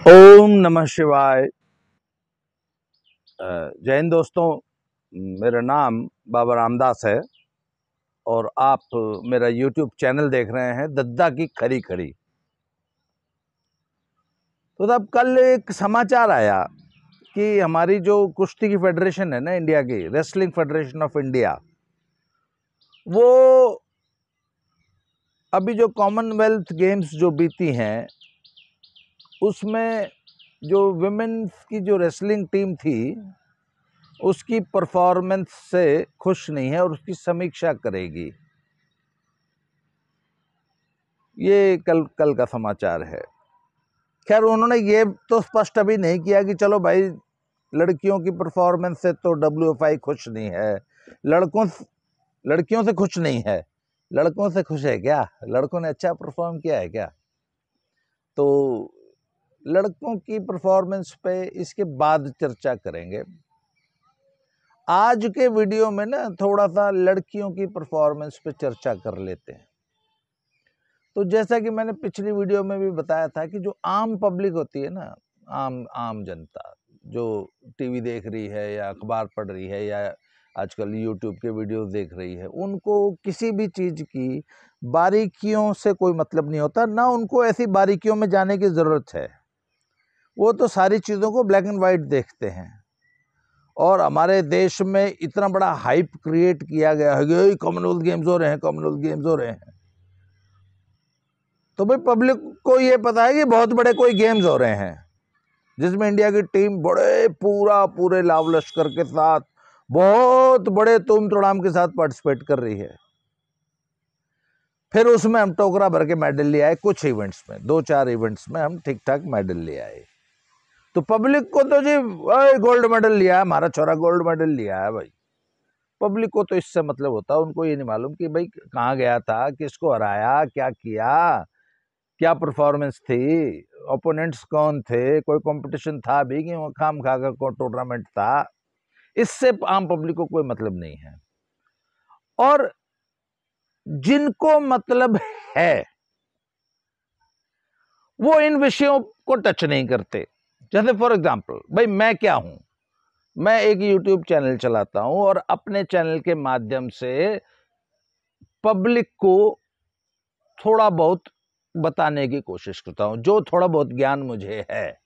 ओम नमः शिवाय। जय हिंद दोस्तों। मेरा नाम बाबा रामदास है और आप मेरा YouTube चैनल देख रहे हैं दद्दा की खरी खरी। तो तब कल एक समाचार आया कि हमारी जो कुश्ती की फेडरेशन है ना, इंडिया की रेसलिंग फेडरेशन ऑफ इंडिया, वो अभी जो कॉमनवेल्थ गेम्स जो बीती हैं उसमें जो विमेन्स की जो रेसलिंग टीम थी उसकी परफॉर्मेंस से खुश नहीं है और उसकी समीक्षा करेगी। ये कल का समाचार है। खैर, उन्होंने ये तो स्पष्ट अभी नहीं किया कि चलो भाई, लड़कियों की परफॉर्मेंस से तो WFI खुश नहीं है, लड़कियों से खुश नहीं है। लड़कों से खुश है क्या? लड़कों ने अच्छा परफॉर्म किया है क्या? तो लड़कों की परफॉर्मेंस पे इसके बाद चर्चा करेंगे। आज के वीडियो में ना थोड़ा सा लड़कियों की परफॉर्मेंस पे चर्चा कर लेते हैं। तो जैसा कि मैंने पिछली वीडियो में भी बताया था कि जो आम पब्लिक होती है ना, आम जनता जो टीवी देख रही है या अखबार पढ़ रही है या आजकल यूट्यूब के वीडियो देख रही है, उनको किसी भी चीज़ की बारीकियों से कोई मतलब नहीं होता, ना उनको ऐसी बारीकियों में जाने की ज़रूरत है। वो तो सारी चीज़ों को ब्लैक एंड वाइट देखते हैं। और हमारे देश में इतना बड़ा हाइप क्रिएट किया गया है कि कॉमनवेल्थ गेम्स हो रहे हैं, कॉमनवेल्थ गेम्स हो रहे हैं। तो भाई, पब्लिक को ये पता है कि बहुत बड़े कोई गेम्स हो रहे हैं जिसमें इंडिया की टीम पूरे लाव लश्कर के साथ बहुत बड़े तुम तड़ाम के साथ पार्टिसिपेट कर रही है। फिर उसमें हम टोकरा भर के मेडल ले आए। कुछ इवेंट्स में, 2-4 इवेंट्स में हम ठीक ठाक मेडल ले आए। तो पब्लिक को तो जी गोल्ड मेडल लिया है, हमारा छोरा गोल्ड मेडल लिया है भाई। पब्लिक को तो इससे मतलब होता है, उनको ये नहीं मालूम कि भाई कहाँ गया था, किसको हराया, क्या किया, क्या परफॉर्मेंस थी, ओपोनेंट्स कौन थे, कोई कंपटीशन था भी कि खाम खा का कोई टूर्नामेंट था। इससे आम पब्लिक को कोई मतलब नहीं है। और जिनको मतलब है वो इन विषयों को टच नहीं करते। जैसे फॉर एग्जांपल, भाई मैं क्या हूं? मैं एक YouTube चैनल चलाता हूं और अपने चैनल के माध्यम से पब्लिक को थोड़ा बहुत बताने की कोशिश करता हूं, जो थोड़ा बहुत ज्ञान मुझे है।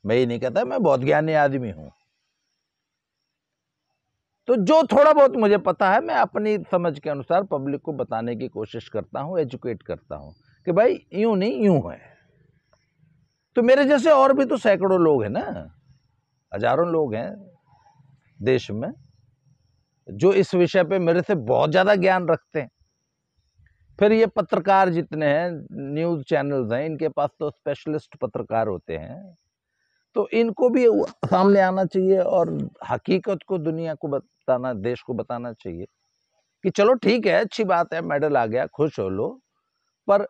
मैं ये नहीं कहता मैं बहुत ज्ञानी आदमी हूं। तो जो थोड़ा बहुत मुझे पता है, मैं अपनी समझ के अनुसार पब्लिक को बताने की कोशिश करता हूं, एजुकेट करता हूं कि भाई यूं नहीं, यूं है। तो मेरे जैसे और भी तो सैकड़ों लोग हैं ना, हजारों लोग हैं देश में जो इस विषय पे मेरे से बहुत ज्यादा ज्ञान रखते हैं। फिर ये पत्रकार जितने हैं, न्यूज चैनल्स हैं, इनके पास तो स्पेशलिस्ट पत्रकार होते हैं। तो इनको भी सामने आना चाहिए और हकीकत को दुनिया को बताना, देश को बताना चाहिए कि चलो ठीक है, अच्छी बात है, मेडल आ गया, खुश हो लो, पर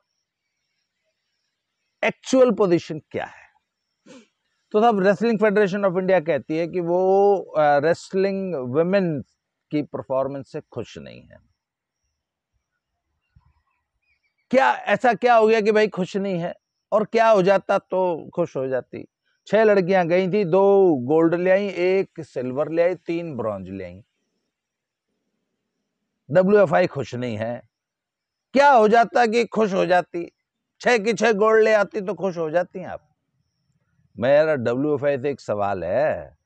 एक्चुअल पोजीशन क्या है? तो तब रेसलिंग फेडरेशन ऑफ इंडिया कहती है कि वो रेसलिंग वुमेन की परफॉर्मेंस से खुश नहीं है। क्या ऐसा क्या हो गया कि भाई खुश नहीं है? और क्या हो जाता तो खुश हो जाती? 6 लड़कियां गई थी, 2 गोल्ड ले आई, 1 सिल्वर ले आई, 3 ब्रॉन्ज ले आई। WFI खुश नहीं है। क्या हो जाता कि खुश हो जाती? 6 की 6 गोल्ड ले आती तो खुश हो जाती हैं आप? मेरा WFI से एक सवाल है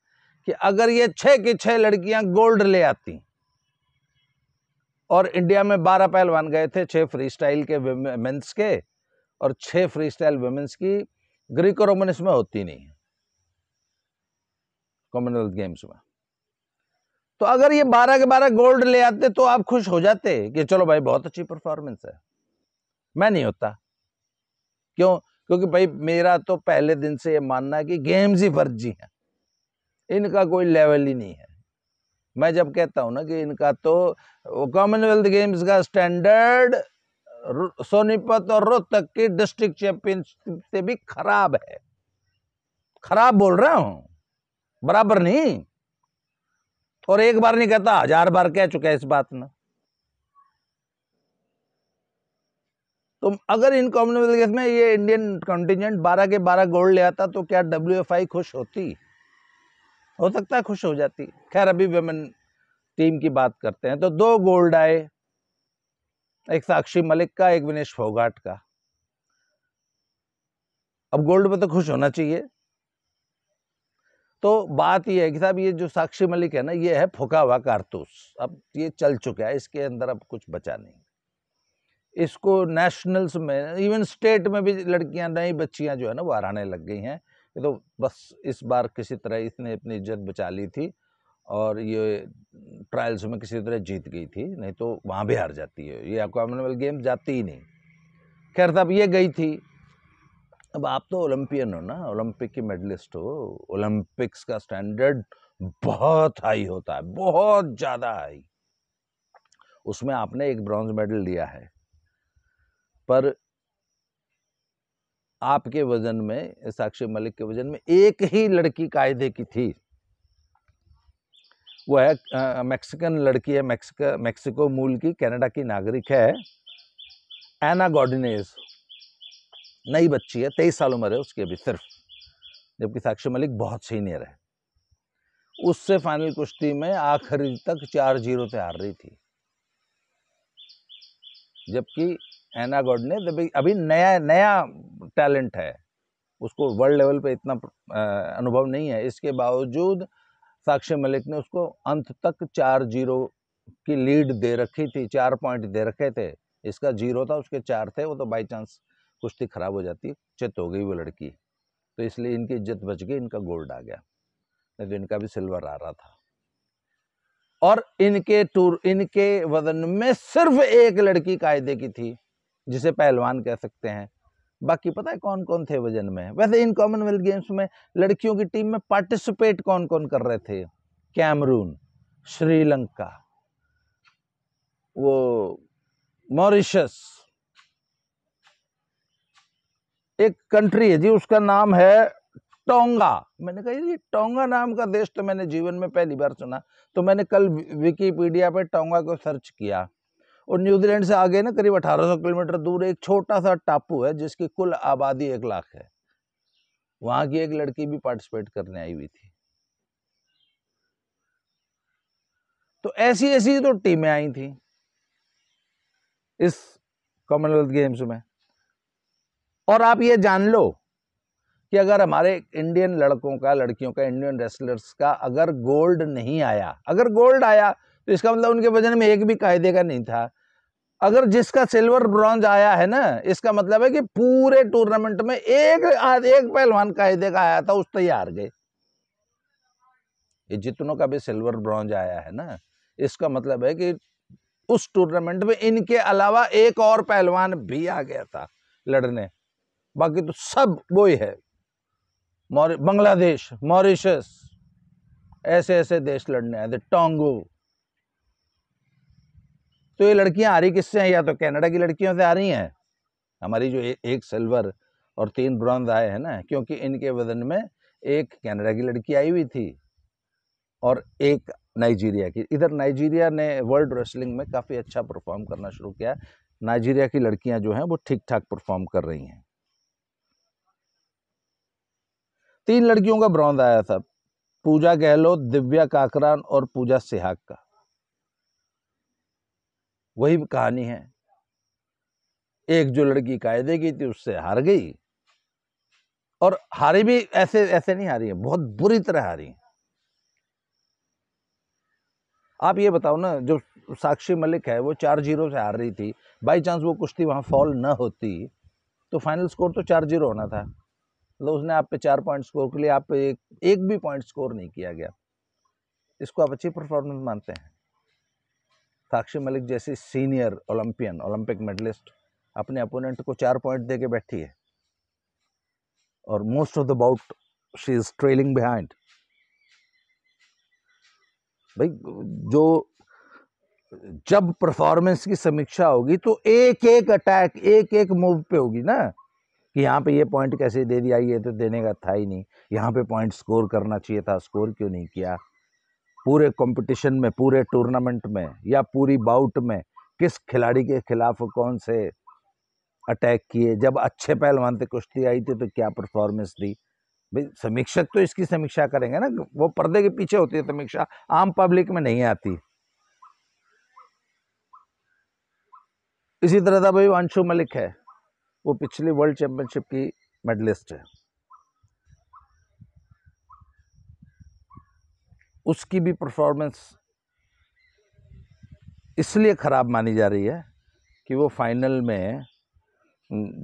कि अगर ये 6 की 6 लड़कियां गोल्ड ले आती और इंडिया में 12 पहलवान गए थे, 6 फ्री स्टाइल के मेंस के और 6 फ्री स्टाइल वुमेन्स की, ग्रीको रोमन में होती नहीं कॉमनवेल्थ गेम्स में। तो अगर ये 12 के 12 गोल्ड ले आते तो आप खुश हो जाते कि चलो भाई बहुत अच्छी परफॉर्मेंस है? मैं नहीं होता। क्यों? क्योंकि भाई मेरा तो पहले दिन से ये मानना है कि गेम्स ही फर्जी हैं, इनका कोई लेवल ही नहीं है। मैं जब कहता हूं ना कि इनका तो कॉमनवेल्थ गेम्स का स्टैंडर्ड सोनीपत और रोहतक की डिस्ट्रिक्ट चैंपियनशिप से भी खराब है। खराब बोल रहा हूं, बराबर नहीं। और एक बार नहीं कहता, 1000 बार कह चुका है इस बात में। तो अगर इन कॉमनवेल्थ गेम्स में ये इंडियन कंटिजेंट 12 के 12 गोल्ड ले आता तो क्या WFI खुश होती? हो सकता है खुश हो जाती। खैर अभी वुमेन टीम की बात करते हैं तो 2 गोल्ड आए, एक साक्षी मलिक का, एक विनेश फोगाट का। अब गोल्ड पे तो खुश होना चाहिए। तो बात ये है कि साहब ये जो साक्षी मलिक है ना, ये है फूका हुआ कारतूस। अब ये चल चुका है, इसके अंदर अब कुछ बचा नहीं। इसको नेशनल्स में, इवन स्टेट में भी लड़कियां, नई बच्चियां जो है ना वो हराने लग गई हैं। ये तो बस इस बार किसी तरह इसने अपनी इज्जत बचा ली थी और ये ट्रायल्स में किसी तरह जीत गई थी, नहीं तो वहां भी हार जाती है, ये कॉमनवेल्थ गेम जाती ही नहीं। खैर साहब ये गई थी। अब आप तो ओलंपियन हो ना, ओलंपिक की मेडलिस्ट हो। ओलंपिक्स का स्टैंडर्ड बहुत हाई होता है, बहुत ज्यादा हाई। उसमें आपने एक ब्रॉन्ज मेडल लिया है, पर आपके वजन में, साक्षी मलिक के वजन में एक ही लड़की कायदे की थी। वो है मैक्सिकन लड़की है, मैक्सिको मूल की, कनाडा की नागरिक है, एना गॉर्डिनेज। नई बच्ची है, 23 साल उम्र है उसकी अभी सिर्फ, जबकि साक्षी मलिक बहुत सीनियर है। उससे फाइनल कुश्ती में आखिरी तक 4-0 से हार रही थी, जबकि एना गॉर्डिनेज अभी नया टैलेंट है, उसको वर्ल्ड लेवल पे इतना अनुभव नहीं है। इसके बावजूद साक्षी मलिक ने उसको अंत तक 4-0 की लीड दे रखी थी, 4 पॉइंट दे रखे थे। इसका 0 था, उसके 4 थे। वो तो बाई चांस कुश्ती खराब हो जाती, चित हो गई वो लड़की, तो इसलिए इनकी इज्जत बच गई, इनका गोल्ड आ गया, नहीं तो इनका भी सिल्वर आ रहा था। और इनके वजन में सिर्फ एक लड़की कायदे की थी, जिसे पहलवान कह सकते हैं। बाकी पता है कौन कौन थे वजन में? वैसे इन कॉमनवेल्थ गेम्स में लड़कियों की टीम में पार्टिसिपेट कौन कौन कर रहे थे? कैमरून, श्रीलंका, वो मॉरिशस, एक कंट्री है जी उसका नाम है टोंगा। मैंने कहा ये टोंगा नाम का देश तो मैंने जीवन में पहली बार सुना, तो मैंने कल विकिपीडिया पे टोंगा को सर्च किया। और न्यूजीलैंड से आगे ना करीब 1800 किलोमीटर दूर एक छोटा सा टापू है जिसकी कुल आबादी 1 लाख है। वहां की एक लड़की भी पार्टिसिपेट करने आई हुई थी। तो ऐसी ऐसी तो टीमें आई थी इस कॉमनवेल्थ गेम्स में। और आप ये जान लो कि अगर हमारे इंडियन लड़कों का, लड़कियों का, इंडियन रेसलर्स का अगर गोल्ड नहीं आया, अगर गोल्ड आया तो इसका मतलब उनके वजन में एक भी कायदे का नहीं था। अगर जिसका सिल्वर ब्रॉन्ज आया है ना, इसका मतलब है कि पूरे टूर्नामेंट में एक पहलवान कायदे का आया था, उस तो ये हार गए। ये जितनों का भी सिल्वर ब्रॉन्ज आया है ना, इसका मतलब है कि उस टूर्नामेंट में इनके अलावा एक और पहलवान भी आ गया था लड़ने। बाकी तो सब वही है, बांग्लादेश, मॉरिशस, ऐसे ऐसे देश लड़ने आए थे, टोंगो। तो ये लड़कियां आ रही किससे हैं? या तो कनाडा की लड़कियों से आ रही हैं, हमारी जो एक सिल्वर और 3 ब्रॉन्ज आए हैं ना, क्योंकि इनके वजन में एक कनाडा की लड़की आई हुई थी और एक नाइजीरिया की। इधर नाइजीरिया ने वर्ल्ड रेसलिंग में काफ़ी अच्छा परफॉर्म करना शुरू किया। नाइजीरिया की लड़कियां जो हैं वो ठीक ठाक परफॉर्म कर रही हैं। 3 लड़कियों का ब्रॉन्ज आया था, पूजा गहलोत, दिव्या काकरान और पूजा सिहाग का। वही कहानी है, एक जो लड़की कायदे की थी उससे हार गई, और हारी भी ऐसे ऐसे नहीं हारी है, बहुत बुरी तरह हारी है। आप ये बताओ ना, जो साक्षी मलिक है वो 4-0 से हार रही थी, बाई चांस वो कुश्ती वहां फॉल न होती तो फाइनल स्कोर तो 4-0 होना था। मतलब उसने आप पे 4 पॉइंट स्कोर के लिए आप पे एक भी पॉइंट स्कोर नहीं किया गया। इसको आप अच्छी परफॉर्मेंस मानते हैं? साक्षी मलिक जैसी सीनियर ओलंपियन, ओलंपिक मेडलिस्ट अपने अपोनेंट को 4 पॉइंट दे के बैठी है, और most of the bout she is trailing behind. भाई जो जब परफॉर्मेंस की समीक्षा होगी तो एक एक अटैक, एक एक मूव पे होगी ना, कि यहाँ पे ये पॉइंट कैसे दे दिया, ये तो देने का था ही नहीं, यहाँ पे पॉइंट स्कोर करना चाहिए था, स्कोर क्यों नहीं किया। पूरे कंपटीशन में, पूरे टूर्नामेंट में या पूरी बाउट में किस खिलाड़ी के खिलाफ कौन से अटैक किए, जब अच्छे पहलवान थे कुश्ती आई थी तो क्या परफॉर्मेंस दी। भाई समीक्षक तो इसकी समीक्षा करेंगे ना, वो पर्दे के पीछे होती है समीक्षा, आम पब्लिक में नहीं आती। इसी तरह था भाई अंशु मलिक है, वो पिछली वर्ल्ड चैंपियनशिप की मेडलिस्ट है, उसकी भी परफॉर्मेंस इसलिए खराब मानी जा रही है कि वो फाइनल में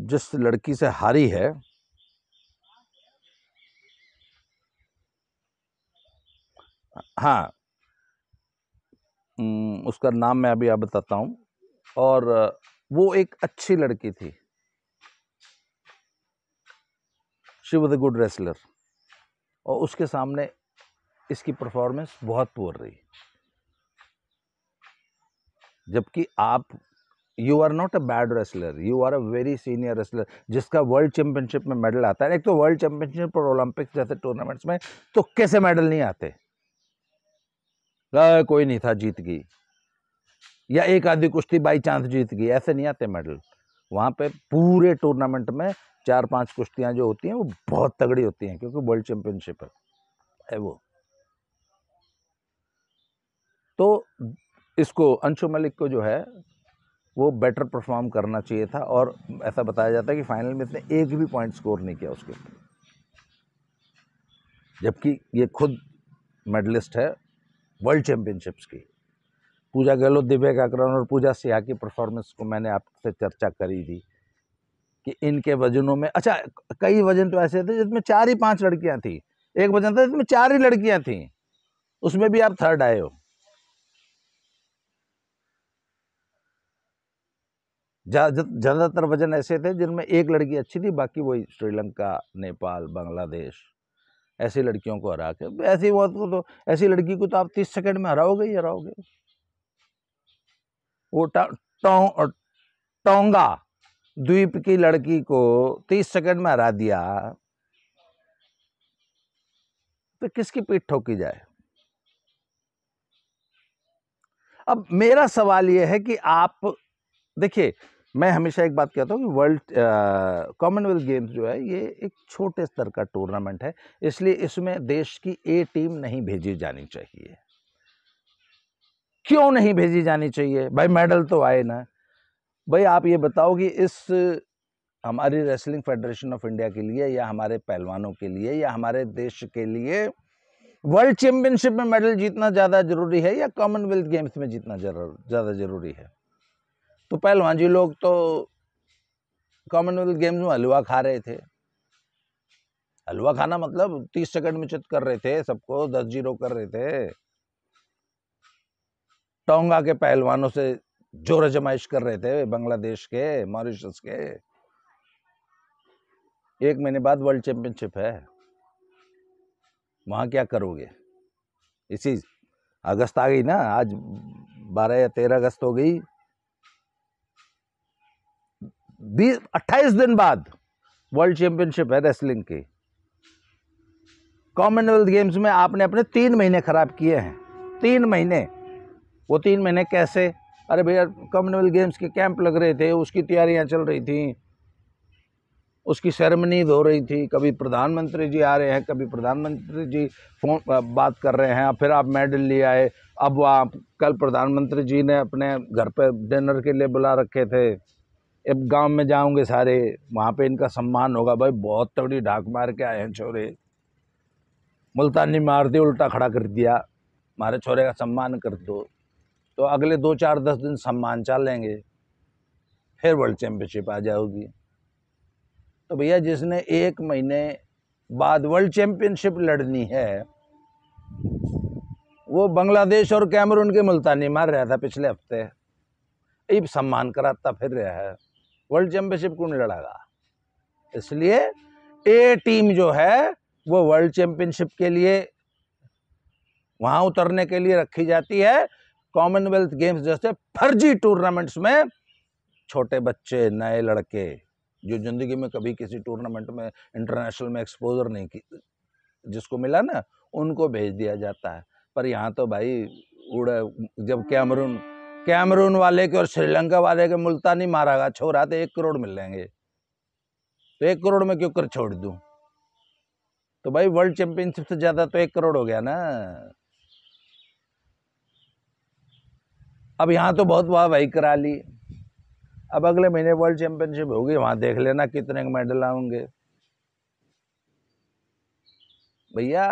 जिस लड़की से हारी है, हाँ उसका नाम मैं अभी आप बताता हूँ, और वो एक अच्छी लड़की थी, she was a good wrestler, और उसके सामने इसकी परफॉर्मेंस बहुत पुअर रही। जबकि आप, you are not a bad wrestler, you are a very senior wrestler, जिसका वर्ल्ड चैंपियनशिप में मेडल आता है। एक तो वर्ल्ड चैंपियनशिप और ओलंपिक्स जैसे टूर्नामेंट्स में तो कैसे मेडल नहीं आते, कोई नहीं था जीत गई, या एक आधी कुश्ती बाई चांस जीत गई, ऐसे नहीं आते मेडल। वहां पे पूरे टूर्नामेंट में 4-5 कुश्तियां जो होती हैं वो बहुत तगड़ी होती हैं, क्योंकि वर्ल्ड चैंपियनशिप है वो। तो इसको अंशु मलिक को जो है वो बेटर परफॉर्म करना चाहिए था, और ऐसा बताया जाता है कि फाइनल में इसने एक भी पॉइंट स्कोर नहीं किया उसके ऊपर, जबकि ये खुद मेडलिस्ट है वर्ल्ड चैंपियनशिप्स की। पूजा गहलोत, दिव्या काकरण और पूजा सिहा की परफॉर्मेंस को मैंने आपसे चर्चा करी थी कि इनके वजनों में, अच्छा कई वजन तो ऐसे थे जिसमें 4 ही 5 लड़कियां थी, एक वजन था जिसमें 4 ही लड़कियां थी, उसमें भी आप थर्ड आए हो। ज्यादातर वजन ऐसे थे जिनमें एक लड़की अच्छी थी, बाकी वही श्रीलंका, नेपाल, बांग्लादेश, ऐसी लड़कियों को हरा के, ऐसी वो तो ऐसी लड़की को तो आप 30 सेकंड में हराओगे ही हराओगे। वो टोंगा द्वीप की लड़की को 30 सेकंड में हरा दिया, तो किसकी पीठ ठोकी जाए। अब मेरा सवाल यह है कि आप देखिए, मैं हमेशा एक बात कहता हूँ कि वर्ल्ड कॉमनवेल्थ गेम्स जो है ये एक छोटे स्तर का टूर्नामेंट है, इसलिए इसमें देश की ए टीम नहीं भेजी जानी चाहिए। क्यों नहीं भेजी जानी चाहिए भाई, मेडल तो आए ना। भाई आप ये बताओ कि इस हमारी रेसलिंग फेडरेशन ऑफ इंडिया के लिए, या हमारे पहलवानों के लिए, या हमारे देश के लिए वर्ल्ड चैंपियनशिप में मेडल जीतना ज्यादा जरूरी है या कॉमनवेल्थ गेम्स में जीतना ज्यादा जरूरी है? तो पहलवान जी लोग तो कॉमनवेल्थ गेम्स में हलवा खा रहे थे। हलवा खाना मतलब 30 सेकंड में चित कर रहे थे, सबको 10-0 कर रहे थे। टोंगा के पहलवानों से जोर आजमाइश कर रहे थे, बांग्लादेश के, मॉरिशस के। 1 महीने बाद वर्ल्ड चैंपियनशिप है, वहां क्या करोगे? इसी अगस्त आ गई ना, आज 12 या 13 अगस्त हो गई, 28 दिन बाद वर्ल्ड चैंपियनशिप है रेसलिंग की। कॉमनवेल्थ गेम्स में आपने अपने 3 महीने खराब किए हैं, 3 महीने। वो 3 महीने कैसे? अरे भैया कॉमनवेल्थ गेम्स के कैंप लग रहे थे, उसकी तैयारियां चल रही थी, उसकी सेरेमनीज हो रही थी, कभी प्रधानमंत्री जी आ रहे हैं, कभी प्रधानमंत्री जी फोन बात कर रहे हैं, फिर आप मेडल ले आए। अब आप कल प्रधानमंत्री जी ने अपने घर पे डिनर के लिए बुला रखे थे, अब गांव में जाओगे सारे, वहां पे इनका सम्मान होगा। भाई बहुत तगड़ी ढाक मार के आए हैं छोरे, मुल्तानी मार दी, उल्टा खड़ा कर दिया, हमारे छोरे का सम्मान कर दो। तो अगले 2-4-10 दिन सम्मान चलेंगे, फिर वर्ल्ड चैंपियनशिप आ जाओगी। तो भैया जिसने 1 महीने बाद वर्ल्ड चैंपियनशिप लड़नी है, वो बांग्लादेश और कैमरून के मुल्तानी मार रहा था पिछले हफ्ते, अब सम्मान कराता फिर रहा है, वर्ल्ड चैंपियनशिप क्यों नहीं लड़ागा? इसलिए ए टीम जो है वो वर्ल्ड चैंपियनशिप के लिए वहां उतरने के लिए रखी जाती है। कॉमनवेल्थ गेम्स जैसे फर्जी टूर्नामेंट्स में छोटे बच्चे, नए लड़के जो जिंदगी में कभी किसी टूर्नामेंट में, इंटरनेशनल में एक्सपोजर नहीं की, जिसको मिला ना, उनको भेज दिया जाता है। पर यहाँ तो भाई उड़, जब कैमरून वाले के और श्रीलंका वाले के मुल्तानी मारागा छोरा तो 1 करोड़ मिल जाएंगे, तो 1 करोड़ में क्यों कर छोड़ दूं? तो भाई वर्ल्ड चैंपियनशिप से ज्यादा तो 1 करोड़ हो गया ना। अब यहाँ तो बहुत वाहवाही करा ली, अब अगले महीने वर्ल्ड चैंपियनशिप होगी, वहां देख लेना कितने मेडल आएंगे। भैया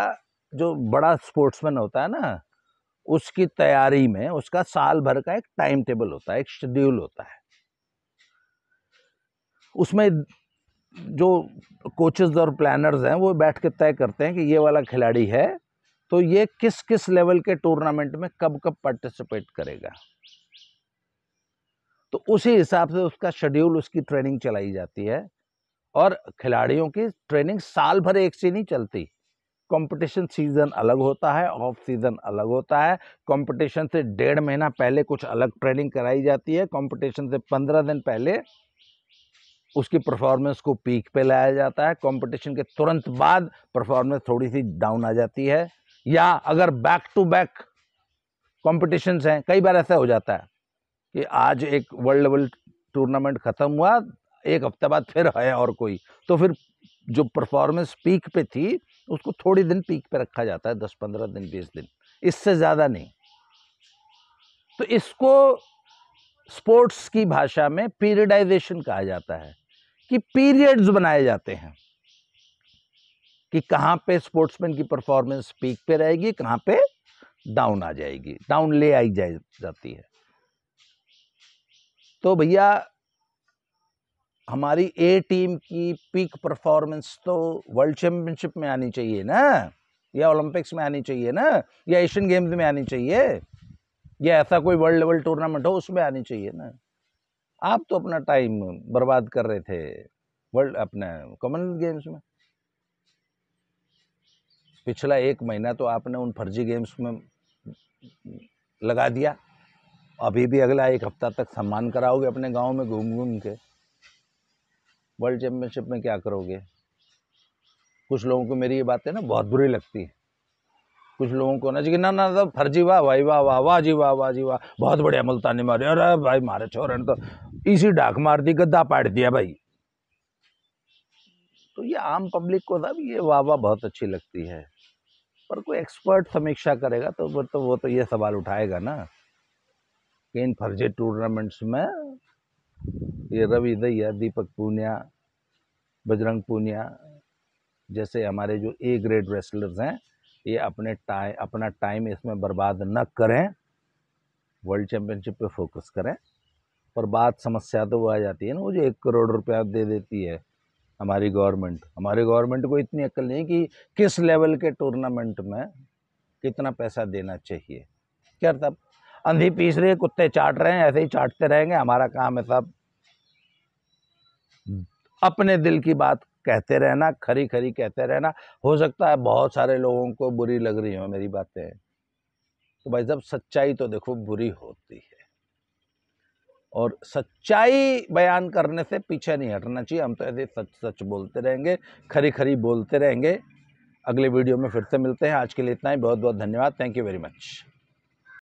जो बड़ा स्पोर्ट्समैन होता है ना, उसकी तैयारी में उसका साल भर का एक टाइम टेबल होता है, एक शेड्यूल होता है। उसमें जो कोचेस और प्लानर्स हैं वो बैठ के तय करते हैं कि ये वाला खिलाड़ी है तो ये किस किस लेवल के टूर्नामेंट में कब कब पार्टिसिपेट करेगा, तो उसी हिसाब से उसका शेड्यूल, उसकी ट्रेनिंग चलाई जाती है। और खिलाड़ियों की ट्रेनिंग साल भर एक सी नहीं चलती, कंपटीशन सीजन अलग होता है, ऑफ सीजन अलग होता है। कंपटीशन से 1.5 महीना पहले कुछ अलग ट्रेनिंग कराई जाती है, कंपटीशन से 15 दिन पहले उसकी परफॉर्मेंस को पीक पे लाया जाता है, कंपटीशन के तुरंत बाद परफॉर्मेंस थोड़ी सी डाउन आ जाती है। या अगर बैक टू बैक कॉम्पिटिशन्स हैं, कई बार ऐसा हो जाता है कि आज एक वर्ल्ड लेवल टूर्नामेंट खत्म हुआ, 1 हफ्ते बाद फिर है और कोई, तो फिर जो परफॉर्मेंस पीक पे थी उसको थोड़ी दिन पीक पे रखा जाता है, 10-15 दिन 20 दिन, इससे ज्यादा नहीं। तो इसको स्पोर्ट्स की भाषा में पीरियडाइजेशन कहा जाता है, कि पीरियड्स बनाए जाते हैं कि कहां पे स्पोर्ट्समैन की परफॉर्मेंस पीक पे रहेगी, कहां पे डाउन आ जाएगी, डाउन ले आई जाती है। तो भैया हमारी ए टीम की पीक परफॉर्मेंस तो वर्ल्ड चैंपियनशिप में आनी चाहिए ना, या ओलंपिक्स में आनी चाहिए ना, या एशियन गेम्स में आनी चाहिए, या ऐसा कोई वर्ल्ड लेवल टूर्नामेंट हो उसमें आनी चाहिए ना। आप तो अपना टाइम बर्बाद कर रहे थे वर्ल्ड अपने कॉमनवेल्थ गेम्स में। पिछला 1 महीना तो आपने उन फर्जी गेम्स में लगा दिया, अभी भी अगला 1 हफ्ता तक सम्मान कराओगे अपने गांव में घूम घूम के, वर्ल्ड चैंपियनशिप में क्या करोगे? कुछ लोगों को मेरी ये बातें ना बहुत बुरी लगती है, कुछ लोगों को ना जी ना ना तो फर्जी, वाह भाई वाह वाह वाह जी वाह वाह जी वाह, बहुत बढ़िया मुल्तानी मारे, अरे भाई मारे छोरे ने तो इसी डाक मार दी, गद्दा पाट दिया भाई। तो ये आम पब्लिक को ना ये वाह वाह बहुत अच्छी लगती है, पर कोई एक्सपर्ट समीक्षा करेगा तो वो तो ये सवाल उठाएगा ना कि इन फर्जी टूर्नामेंट्स में ये रवि दहिया, दीपक पूनिया, बजरंग पूनिया जैसे हमारे जो ए ग्रेड रेसलर्स हैं, ये अपना टाइम इसमें बर्बाद न करें, वर्ल्ड चैंपियनशिप पे फोकस करें। पर बात समस्या तो वो आ जाती है ना, वो जो 1 करोड़ रुपया दे देती है हमारी गवर्नमेंट को इतनी अक्ल नहीं कि किस लेवल के टूर्नामेंट में कितना पैसा देना चाहिए। क्या तब अंधी पीस रही है, कुत्ते चाट रहे हैं, ऐसे ही चाटते रहेंगे, हमारा काम है सब अपने दिल की बात कहते रहना, खरी खरी कहते रहना। हो सकता है बहुत सारे लोगों को बुरी लग रही हो मेरी बातें, तो भाई जब सच्चाई तो देखो बुरी होती है, और सच्चाई बयान करने से पीछे नहीं हटना चाहिए। हम तो ऐसे सच सच बोलते रहेंगे, खरी खरी बोलते रहेंगे। अगले वीडियो में फिर से मिलते हैं, आज के लिए इतना ही, बहुत बहुत धन्यवाद, थैंक यू वेरी मच।